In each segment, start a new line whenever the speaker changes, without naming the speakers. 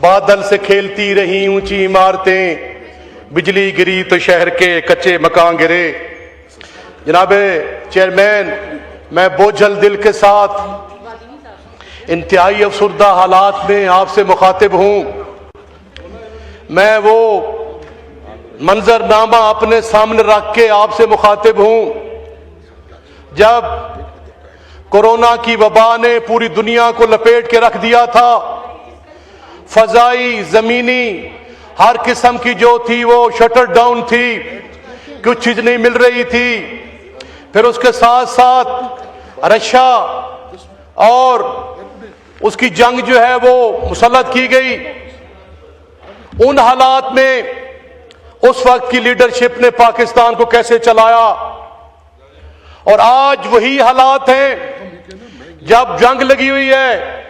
बादल से खेलती रही ऊंची इमारतें, बिजली गिरी तो शहर के कच्चे मकान गिरे। जनाबे चेयरमैन, मैं बोझल दिल के साथ इंतहाई अफसुर्दा हालात में आपसे मुखातिब हूं। मैं वो मंजरनामा अपने सामने रख के आपसे मुखातिब हूं जब कोरोना की वबा ने पूरी दुनिया को लपेट के रख दिया था। फजाई, जमीनी, हर किस्म की जो थी वो शटर डाउन थी, कुछ चीज नहीं मिल रही थी। फिर उसके साथ साथ रशिया और उसकी जंग जो है वो मुसल्लत की गई। उन हालात में उस वक्त की लीडरशिप ने पाकिस्तान को कैसे चलाया, और आज वही हालात हैं। जब जंग लगी हुई है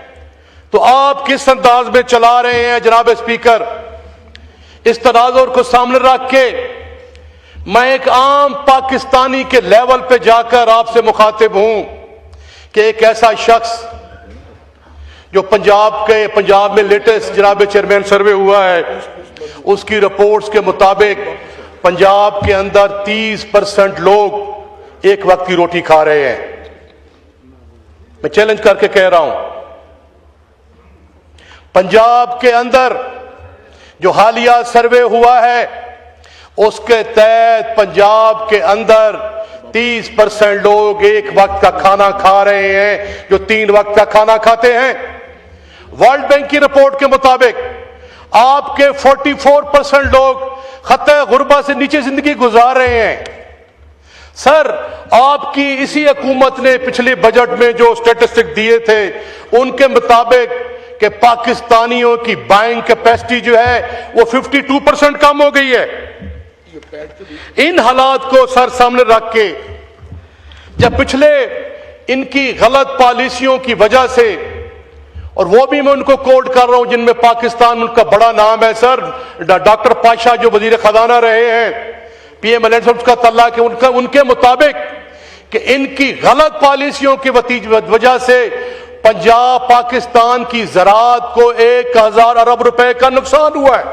तो आप किस अंदाज में चला रहे हैं जनाब स्पीकर। इस तनाजुर को सामने रख के मैं एक आम पाकिस्तानी के लेवल पे जाकर आपसे मुखातिब हूं कि एक ऐसा शख्स जो पंजाब में लेटेस्ट जनाब चेयरमैन सर्वे हुआ है, उसकी रिपोर्ट्स के मुताबिक पंजाब के अंदर 30% लोग एक वक्त की रोटी खा रहे हैं। मैं चैलेंज करके कह रहा हूं, पंजाब के अंदर जो हालिया सर्वे हुआ है उसके तहत पंजाब के अंदर 30% लोग एक वक्त का खाना खा रहे हैं जो 3 वक्त का खाना खाते हैं। वर्ल्ड बैंक की रिपोर्ट के मुताबिक आपके 44% लोग खत्ते गुर्बा से नीचे जिंदगी गुजार रहे हैं। सर, आपकी इसी हुकूमत ने पिछले बजट में जो स्टेटिस्टिक दिए थे उनके मुताबिक कि पाकिस्तानियों की बाइंग कैपेसिटी जो है वो 52% कम हो गई है। इन हालात को सर सामने रख के, जब पिछले इनकी गलत पॉलिसियों की वजह से, और वो भी मैं उनको कोट कर रहा हूं जिनमें पाकिस्तान उनका बड़ा नाम है सर, डॉक्टर पाशा जो वजीर खजाना रहे हैं, पीएम का तल्ला के उनके मुताबिक कि इनकी गलत पॉलिसियों की वजह से पंजाब पाकिस्तान की ज़राअत को 1000 अरब रुपए का नुकसान हुआ है।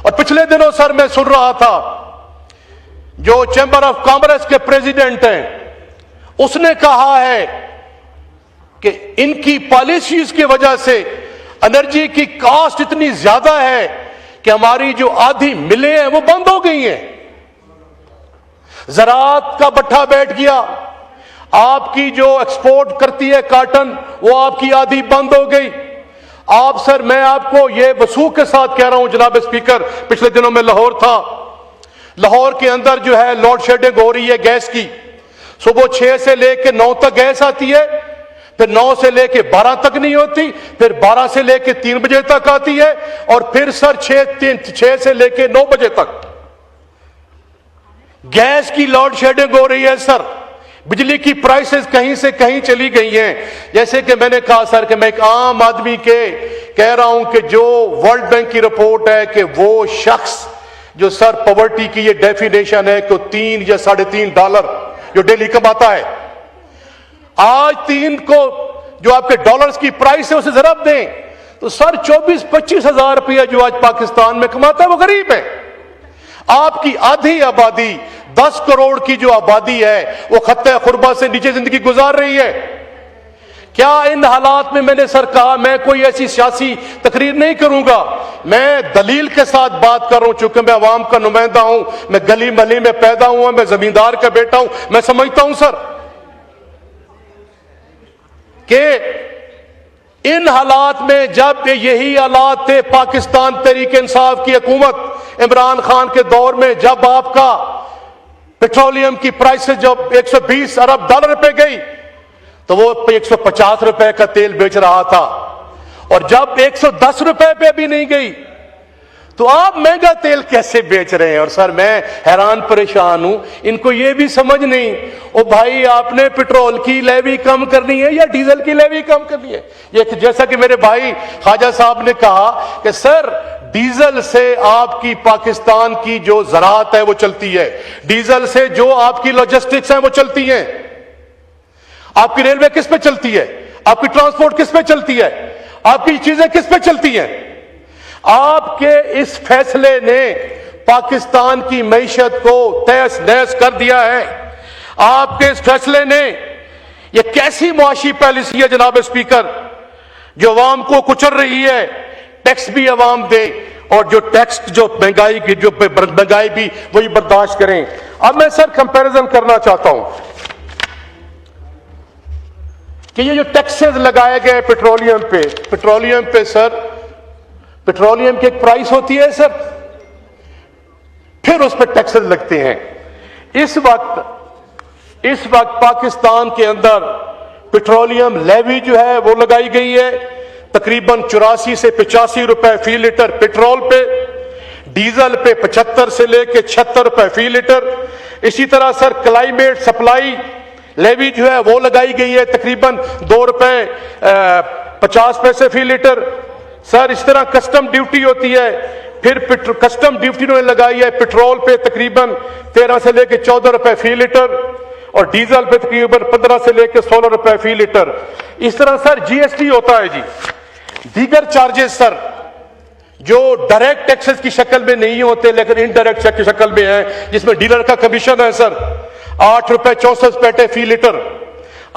और पिछले दिनों सर मैं सुन रहा था जो चैंबर ऑफ कॉमर्स के प्रेसिडेंट हैं, उसने कहा है कि इनकी पॉलिसीज की वजह से एनर्जी की कॉस्ट इतनी ज्यादा है कि हमारी जो आधी मिलें हैं वो बंद हो गई हैं। ज़राअत का बट्ठा बैठ गया। आपकी जो एक्सपोर्ट करती है काटन, वो आपकी आधी बंद हो गई। आप सर, मैं आपको ये वसूख के साथ कह रहा हूं जनाब स्पीकर, पिछले दिनों में लाहौर था। लाहौर के अंदर जो है लोड शेडिंग हो रही है गैस की। सुबह 6 से लेकर 9 तक गैस आती है, फिर 9 से लेकर 12 तक नहीं होती, फिर 12 से लेकर 3 बजे तक आती है, और फिर सर 6 से लेकर 9 बजे तक गैस की लोड शेडिंग हो रही है। सर, बिजली की प्राइसेस कहीं से कहीं चली गई हैं। जैसे कि मैंने कहा सर कि मैं एक आम आदमी के कह रहा हूं कि जो वर्ल्ड बैंक की रिपोर्ट है कि वो शख्स जो सर पॉवर्टी की ये डेफिनेशन है कि 3 या $3.5 जो डेली कमाता है, आज 3 को जो आपके डॉलर्स की प्राइस है उसे जरब दें तो सर 24-25 हजार रुपया जो आज पाकिस्तान में कमाता है वो गरीब है। आपकी आधी आबादी 10 करोड़ की जो आबादी है वो खत्ते खुरबा से नीचे जिंदगी गुजार रही है। क्या इन हालात में मैंने सर कहा मैं कोई ऐसी सियासी तकरीर नहीं करूंगा, मैं दलील के साथ बात कर रहा हूं, चूंकि मैं अवाम का नुमाइंदा हूं, मैं गली महली में पैदा हुआ, मैं जमींदार का बेटा हूं, मैं समझता हूं सर कि इन हालात में जब यही हालात थे पाकिस्तान तहरीक इंसाफ की हुकूमत इमरान खान के दौर में, जब आपका पेट्रोलियम की प्राइसेस जब 120 अरब डॉलर पे गई तो वो 150 रुपए का तेल बेच रहा था, और जब 110 रुपए पे भी नहीं गई तो आप महंगा तेल कैसे बेच रहे हैं। और सर मैं हैरान परेशान हूं, इनको ये भी समझ नहीं, ओ भाई आपने पेट्रोल की लेवी कम करनी है या डीजल की लेवी कम करनी है। ये जैसा कि मेरे भाई ख्वाजा साहब ने कहा कि सर डीजल से आपकी पाकिस्तान की जो ज़राअत है वो चलती है, डीजल से जो आपकी लॉजिस्टिक्स है वो चलती है, आपकी रेलवे किस पे चलती है, आपकी ट्रांसपोर्ट किस पे चलती है। आपकी चीजें किस पे चलती हैं? आपके इस फैसले ने पाकिस्तान की मईशत को तहस नहस कर दिया है। आपके इस फैसले ने, यह कैसी मुआशी पॉलिसी है जनाब स्पीकर, जो अवाम को कुचल रही है। टैक्स भी अवाम दे और जो टैक्स, जो महंगाई की, जो महंगाई भी वही बर्दाश्त करें। अब मैं सर कंपैरिजन करना चाहता हूं कि ये जो टैक्सेस लगाए गए पेट्रोलियम पे सर, पेट्रोलियम की एक प्राइस होती है सर, फिर उस पर टैक्सेस लगते हैं। इस वक्त पाकिस्तान के अंदर पेट्रोलियम लेवी जो है वो लगाई गई है तकरीबन 84 से 85 रुपए फी लीटर पेट्रोल पे, डीजल पे 75 से लेके 76 रुपए फी लीटर। इसी तरह सर क्लाइमेट सप्लाई लेवी जो है वो लगाई गई है तकरीबन 2 रुपए 50 पैसे फी लीटर। सर इस तरह कस्टम ड्यूटी होती है, फिर कस्टम ड्यूटी उन्होंने लगाई है पेट्रोल पे तकरीबन 13 से लेके 14 रुपए फी लीटर और डीजल पे तकरीबन 15 से लेके 16 रुपए फी लीटर। इस तरह सर जीएसटी होता है जी। दीगर चार्जेस सर जो डायरेक्ट टैक्सेस की शक्ल में नहीं होते लेकिन इनडायरेक्ट की शक्ल में है, जिसमें डीलर का कमीशन है सर 8 रुपए 64 पैसे फी लीटर।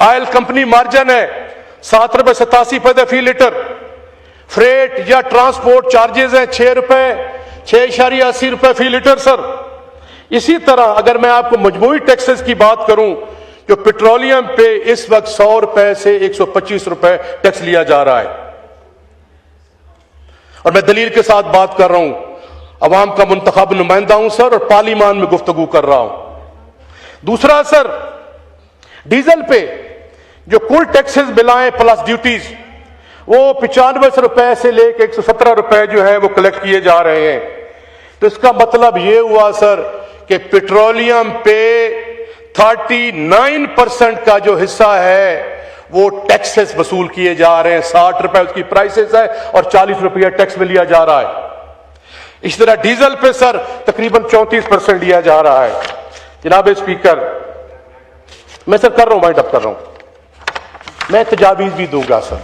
ऑयल कंपनी मार्जिन है 7 रुपए 87 पैसे फी लीटर। फ्रेट या ट्रांसपोर्ट चार्जेस हैं 6 रुपए 6.80 रुपए फी लीटर सर। इसी तरह अगर मैं आपको मजमूई टैक्सेस की बात करूं, जो पेट्रोलियम पे इस वक्त 100 रुपए से 125 रुपए टैक्स लिया जा रहा है। और मैं दलील के साथ बात कर रहा हूं, अवाम का मुंतखब नुमाइंदा हूं सर और पार्लिमान में गुफ्तगू कर रहा हूं। दूसरा सर, डीजल पे जो कुल टैक्सेस मिलाएं प्लस ड्यूटीज, वो 95 रुपए से लेकर 117 रुपए जो है वो कलेक्ट किए जा रहे हैं। तो इसका मतलब ये हुआ सर कि पेट्रोलियम पे 39% का जो हिस्सा है वो टैक्सेस वसूल किए जा रहे हैं। 60 रुपए उसकी प्राइसेस है और 40 रुपया टैक्स में लिया जा रहा है। इस तरह डीजल पे सर तकरीबन 34% लिया जा रहा है। जनाब स्पीकर, मैं सर कर रहा हूं, वाइंड अप कर रहा हूं, मैं तजावीज भी दूंगा सर।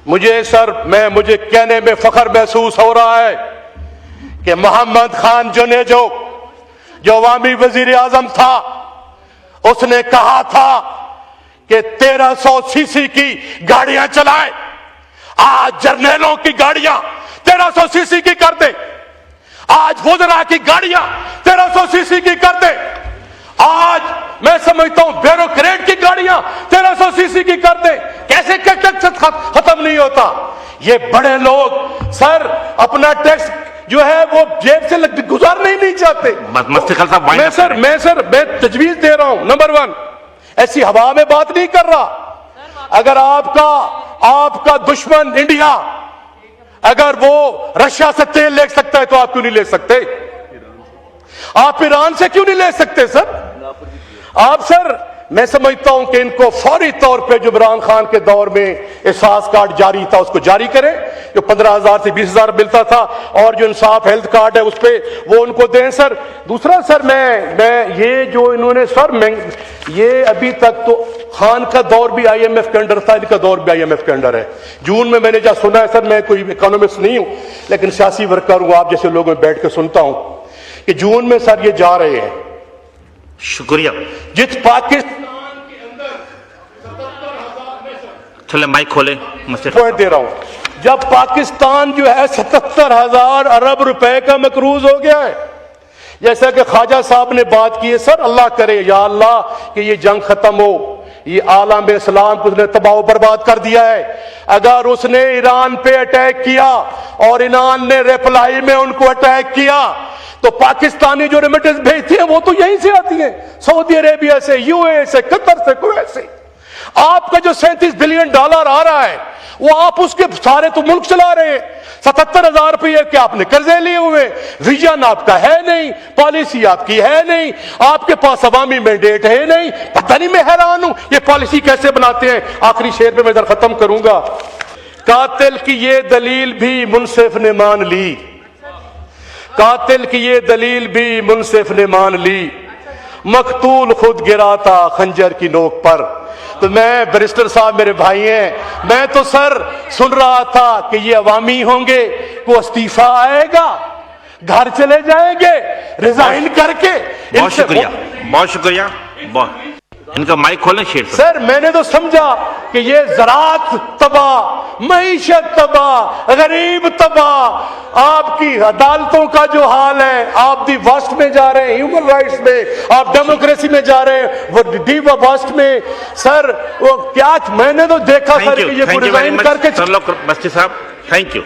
मुझे कहने में फख्र महसूस हो रहा है कि मोहम्मद खान जुनेजो जो अवामी वजीर आजम था, उसने कहा था कि 1300 सीसी की गाड़ियां चलाएं। आज जर्नैलों की गाड़ियां 1300 सीसी की कर दे, आज वुज़रा की गाड़ियां 1300 सीसी की कर दे, आज मैं समझता हूं ब्यूरोक्रेट की गाड़ियां 1300 सीसी की कर दे। कैसे टैक्स खत्म नहीं होता? ये बड़े लोग सर अपना टैक्स जो है वो जेब से गुजारना ही नहीं चाहते। मैं तजवीज दे रहा हूं, नंबर 1, ऐसी हवा में बात नहीं कर रहा। अगर आपका दुश्मन इंडिया अगर वो रशिया से तेल ले सकता है तो आप क्यों नहीं ले सकते? आप ईरान से क्यों नहीं ले सकते सर? आप सर, मैं समझता हूं कि इनको फौरी तौर पे जो इमरान खान के दौर में एहसास कार्ड जारी था उसको जारी करें, जो 15,000 से 20,000 मिलता था, और जो इंसाफ हेल्थ कार्ड है उस पे वो उनको दें सर। दूसरा सर, मैं ये जो इन्होंने सर ये अभी तक तो खान का दौर भी IMF के अंडर था, इनका दौर भी IMF के अंडर है। जून में मैंने जब सुना है सर, मैं कोई इकोनॉमिस्ट नहीं हूं लेकिन सियासी वर्कर हूं, आप जैसे लोगों में बैठ के सुनता हूं कि जून में सर ये जा रहे हैं।
शुक्रिया।
जिस पाकिस्तान
चले माइक खोले,
पॉइंट दे रहा हूं, जब पाकिस्तान जो है 77,000 अरब रुपए का मकरूज हो गया है, जैसा कि ख्वाजा साहब ने बात की है सर, अल्लाह करे या अल्लाह कि ये जंग खत्म हो। ये आलम इस्लाम को उसने तबाह बर्बाद कर दिया है। अगर उसने ईरान पे अटैक किया और ईरान ने रिप्लाई में उनको अटैक किया तो पाकिस्तानी जो रेमिटेंस भेजती हैं वो तो यहीं से आती हैं, सऊदी अरेबिया से, यूएई से, कतर से, कुवैत से। आपका जो 37 बिलियन डॉलर आ रहा है वो आप उसके सारे तो मुल्क चला रहे हैं। 77,000 रुपये के आपने कर्जे लिए हुए, विजन आपका है नहीं, पॉलिसी आपकी है नहीं, आपके पास अवामी मैंडेट है नहीं। पता नहीं, मैं हैरान हूं ये पॉलिसी कैसे बनाते हैं। आखिरी शेर पे मैं इधर खत्म करूंगा। कातिल की ये दलील भी मुनसिफ ने मान ली, कातिल की ये दलील भी मुनसिफ ने मान ली। मकतूल खुद गिरा था खंजर की नोक पर, तो मैं बैरिस्टर साहब मेरे भाई हैं, मैं तो सर सुन रहा था कि ये अवामी होंगे, को इस्तीफा आएगा, घर चले जाएंगे रिजाइन करके।
बहुत शुक्रिया, बहुत शुक्रिया। इनका माइक खोलें शेर साहब।
सर मैंने तो समझा कि ये ज़राअत तबाह, मईशत तबाह, गरीब तबाह, आपकी अदालतों का जो हाल है, आप दी वर्स्ट में जा रहे हैं, ह्यूमन राइट्स में, आप डेमोक्रेसी में जा रहे हैं, वो डी वर्स्ट में। सर वो क्या, मैंने तो देखा सर कि ये रिजाइन करके।
सर लोग बस्ती साहब, थैंक यू।